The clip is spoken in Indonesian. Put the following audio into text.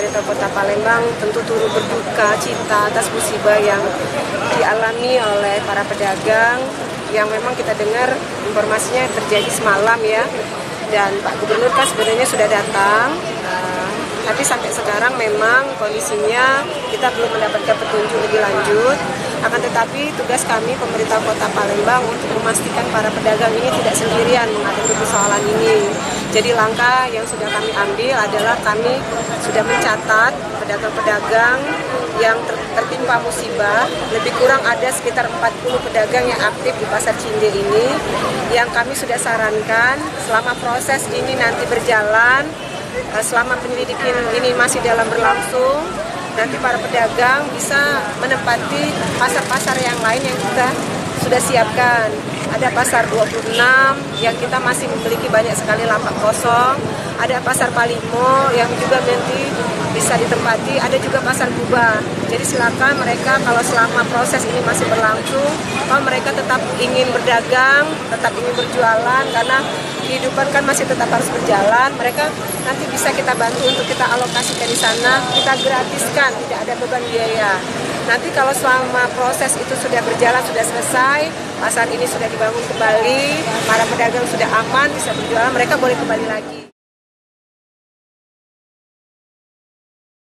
pemerintah Kota Palembang tentu turut berduka cita atas musibah yang dialami oleh para pedagang yang memang kita dengar informasinya terjadi semalam ya. Dan Pak Gubernur kan sebenarnya sudah datang, tapi sampai sekarang memang kondisinya kita belum mendapatkan petunjuk lebih lanjut. Akan tetapi tugas kami pemerintah Kota Palembang untuk memastikan para pedagang ini tidak sendirian menghadapi persoalan ini. Jadi langkah yang sudah kami ambil adalah kami sudah mencatat pedagang-pedagang yang tertimpa musibah. Lebih kurang ada sekitar 40 pedagang yang aktif di Pasar Cinde ini, yang kami sudah sarankan selama proses ini nanti berjalan, selama penyelidikan ini masih dalam berlangsung, nanti para pedagang bisa menempati pasar-pasar yang lain yang kita sudah siapkan. Ada pasar 26 yang kita masih memiliki banyak sekali lapak kosong, ada pasar Palimo yang juga nanti bisa ditempati, ada juga pasar Kubah. Jadi silakan mereka kalau selama proses ini masih berlangsung, kalau mereka tetap ingin berdagang, tetap ingin berjualan, karena kehidupan kan masih tetap harus berjalan, mereka nanti bisa kita bantu untuk kita alokasikan di sana, kita gratiskan, tidak ada beban biaya. Nanti kalau selama proses itu sudah berjalan, sudah selesai, pasar ini sudah dibangun kembali, para pedagang sudah aman, bisa berjualan, mereka boleh kembali lagi.